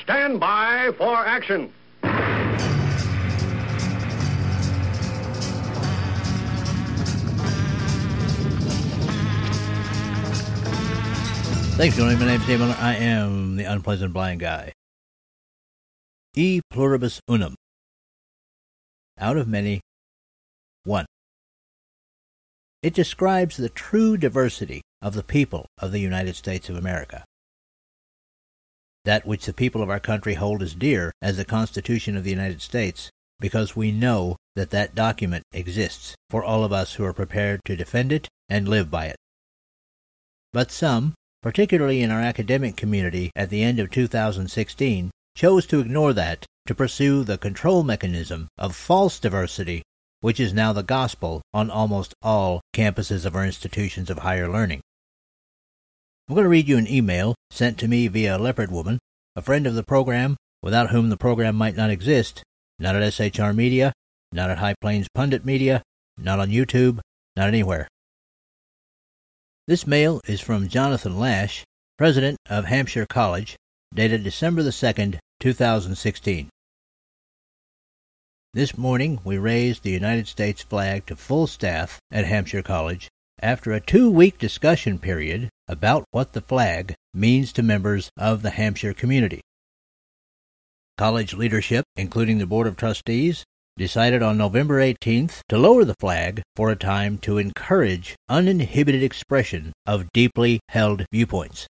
stand by for action. Thanks for joining me. My name is Dave Miller. I am the Unpleasant Blind Guy. E pluribus unum. Out of many, one. It describes the true diversity of the people of the United States of America. That which the people of our country hold as dear as the Constitution of the United States, because we know that that document exists for all of us who are prepared to defend it and live by it. But some, particularly in our academic community at the end of 2016, chose to ignore that to pursue the control mechanism of false diversity, which is now the gospel on almost all campuses of our institutions of higher learning. I'm going to read you an email sent to me via Leopard Woman, a friend of the program, without whom the program might not exist, not at SHR Media, not at High Plains Pundit Media, not on YouTube, not anywhere. This mail is from Jonathan Lash, president of Hampshire College, dated December the 2nd, 2016. This morning we raised the United States flag to full staff at Hampshire College after a 2-week discussion period about what the flag means to members of the Hampshire community. College leadership, including the Board of Trustees, decided on November 18th to lower the flag for a time to encourage uninhibited expression of deeply held viewpoints.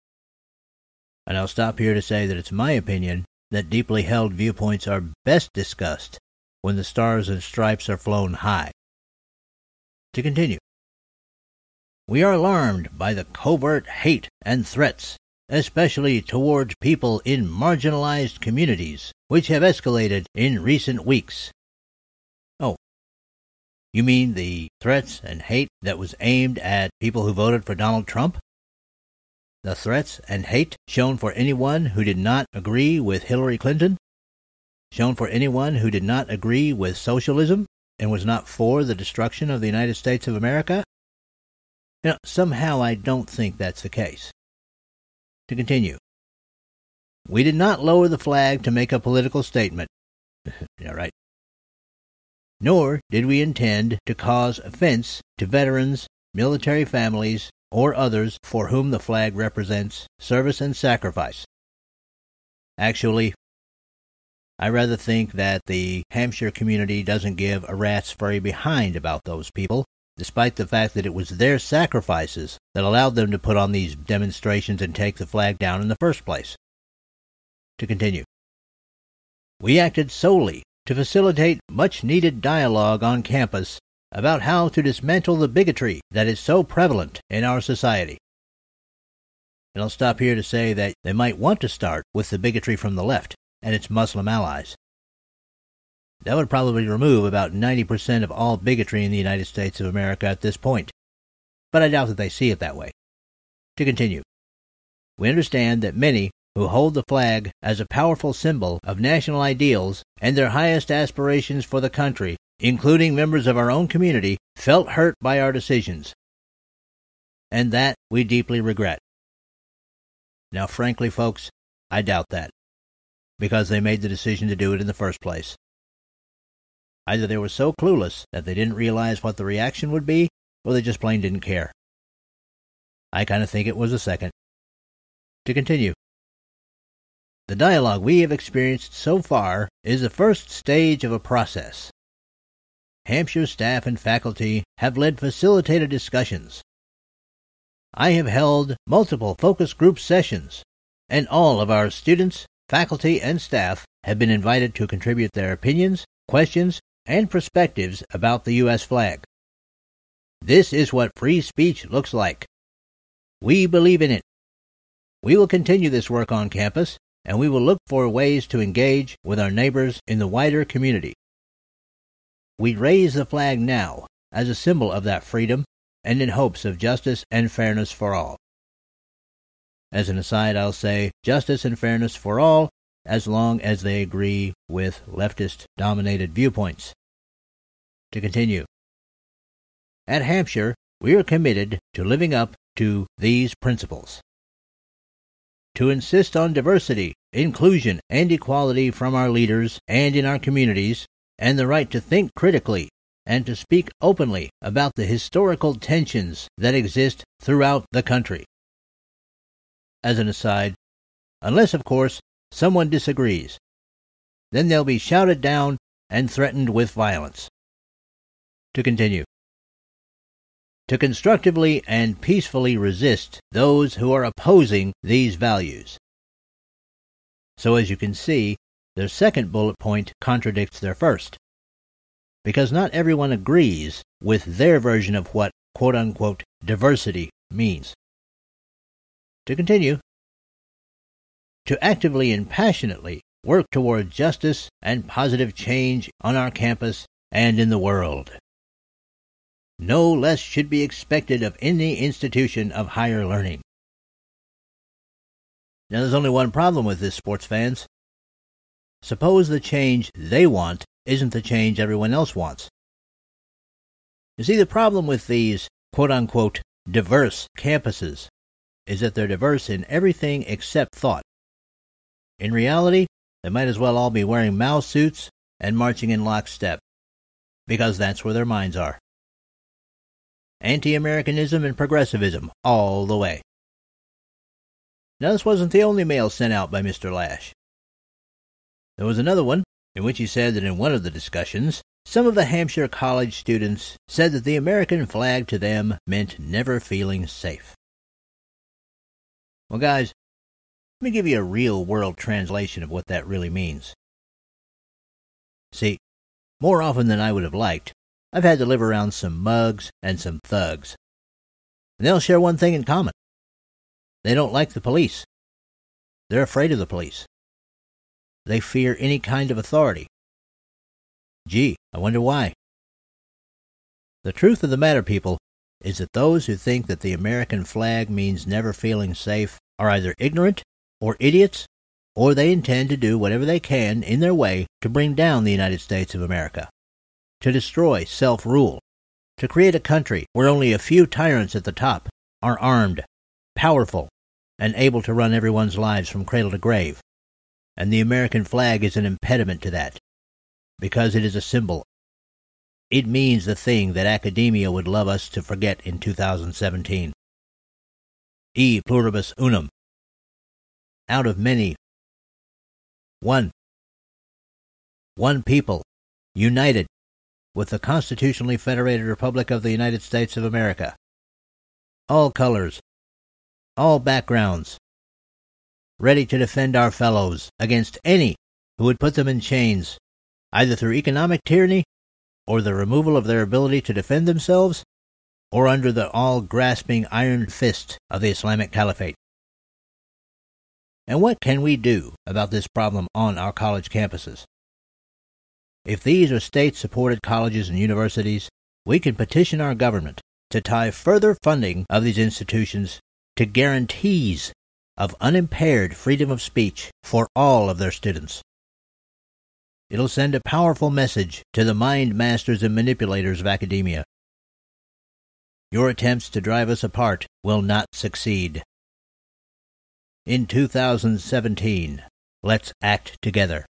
And I'll stop here to say that it's my opinion that deeply held viewpoints are best discussed when the stars and stripes are flown high. To continue, we are alarmed by the covert hate and threats, especially towards people in marginalized communities, which have escalated in recent weeks. Oh, you mean the threats and hate that was aimed at people who voted for Donald Trump? The threats and hate shown for anyone who did not agree with Hillary Clinton? Shown for anyone who did not agree with socialism and was not for the destruction of the United States of America? Somehow I don't think that's the case. To continue, we did not lower the flag to make a political statement. Yeah, right. Nor did we intend to cause offense to veterans, military families, or others for whom the flag represents service and sacrifice. Actually, I rather think that the Hampshire community doesn't give a rat's furry behind about those people, despite the fact that it was their sacrifices that allowed them to put on these demonstrations and take the flag down in the first place. To continue, we acted solely to facilitate much-needed dialogue on campus about how to dismantle the bigotry that is so prevalent in our society. And I'll stop here to say that they might want to start with the bigotry from the left and its Muslim allies. That would probably remove about 90% of all bigotry in the United States of America at this point, but I doubt that they see it that way. To continue, we understand that many who hold the flag as a powerful symbol of national ideals and their highest aspirations for the country, including members of our own community, felt hurt by our decisions, and that we deeply regret. Now, frankly, folks, I doubt that, because they made the decision to do it in the first place. Either they were so clueless that they didn't realize what the reaction would be, or they just plain didn't care. I kind of think it was the second. To continue, the dialogue we have experienced so far is the first stage of a process. Hampshire staff and faculty have led facilitated discussions. I have held multiple focus group sessions, and all of our students, faculty, and staff have been invited to contribute their opinions, questions, and perspectives about the U.S. flag. This is what free speech looks like. We believe in it. We will continue this work on campus, and we will look for ways to engage with our neighbors in the wider community. We raise the flag now as a symbol of that freedom and in hopes of justice and fairness for all. As an aside, I'll say justice and fairness for all as long as they agree with leftist-dominated viewpoints. To continue, at Hampshire, we are committed to living up to these principles. to insist on diversity, inclusion, and equality from our leaders and in our communities, and the right to think critically and to speak openly about the historical tensions that exist throughout the country. As an aside, unless, of course, someone disagrees, then they'll be shouted down and threatened with violence. To continue. To constructively and peacefully resist those who are opposing these values. So as you can see, their second bullet point contradicts their first, because not everyone agrees with their version of what quote-unquote diversity means. To continue. To actively and passionately work toward justice and positive change on our campus and in the world. No less should be expected of any institution of higher learning. Now, there's only one problem with this, sports fans. Suppose the change they want isn't the change everyone else wants. You see, the problem with these quote-unquote diverse campuses is that they're diverse in everything except thought. In reality, they might as well all be wearing Mao suits and marching in lockstep, because that's where their minds are. Anti-Americanism and progressivism all the way. Now, this wasn't the only mail sent out by Mr. Lash. There was another one in which he said that in one of the discussions, some of the Hampshire College students said that the American flag to them meant never feeling safe. Well, guys, let me give you a real-world translation of what that really means. See, more often than I would have liked, I've had to live around some mugs and some thugs. And they'll share one thing in common. They don't like the police. They're afraid of the police. They fear any kind of authority. Gee, I wonder why. The truth of the matter, people, is that those who think that the American flag means never feeling safe are either ignorant or idiots, or they intend to do whatever they can in their way to bring down the United States of America, to destroy self-rule, to create a country where only a few tyrants at the top are armed, powerful, and able to run everyone's lives from cradle to grave. And the American flag is an impediment to that, because it is a symbol. It means the thing that academia would love us to forget in 2017. E pluribus unum. Out of many. One. One people, united, with the constitutionally federated Republic of the United States of America. All colors, all backgrounds, ready to defend our fellows against any who would put them in chains, either through economic tyranny or the removal of their ability to defend themselves, or under the all-grasping iron fist of the Islamic Caliphate. And what can we do about this problem on our college campuses? If these are state-supported colleges and universities, we can petition our government to tie further funding of these institutions to guarantees of unimpaired freedom of speech for all of their students. It'll send a powerful message to the mind masters and manipulators of academia. Your attempts to drive us apart will not succeed. In 2017, let's act together.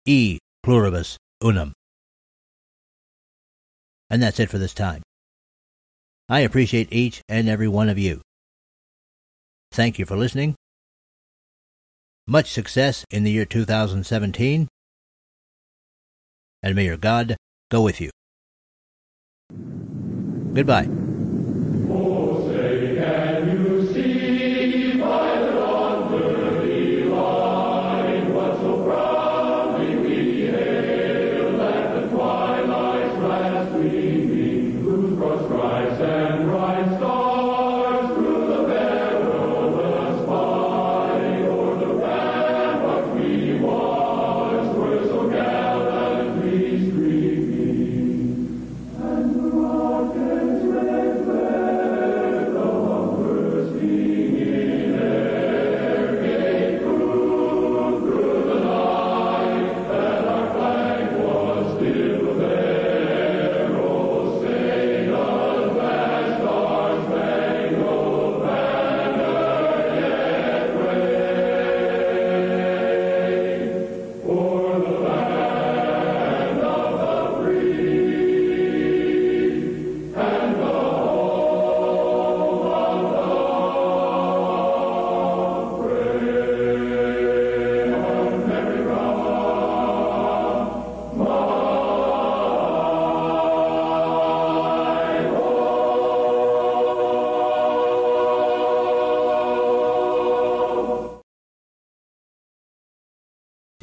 E pluribus unum. And that's it for this time. I appreciate each and every one of you. Thank you for listening. Much success in the year 2017, and may your God go with you. Goodbye. Oh, say, can you see by the dawn's early light what so proudly we hailed at the twilight's last gleaming, whose broad stripes and bright stars through the perilous fight o'er the rampart we watched were so gallantly streaming, and the rockets red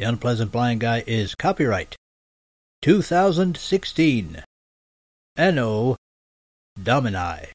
The Unpleasant Blind Guy is copyright 2016 Anno Domini.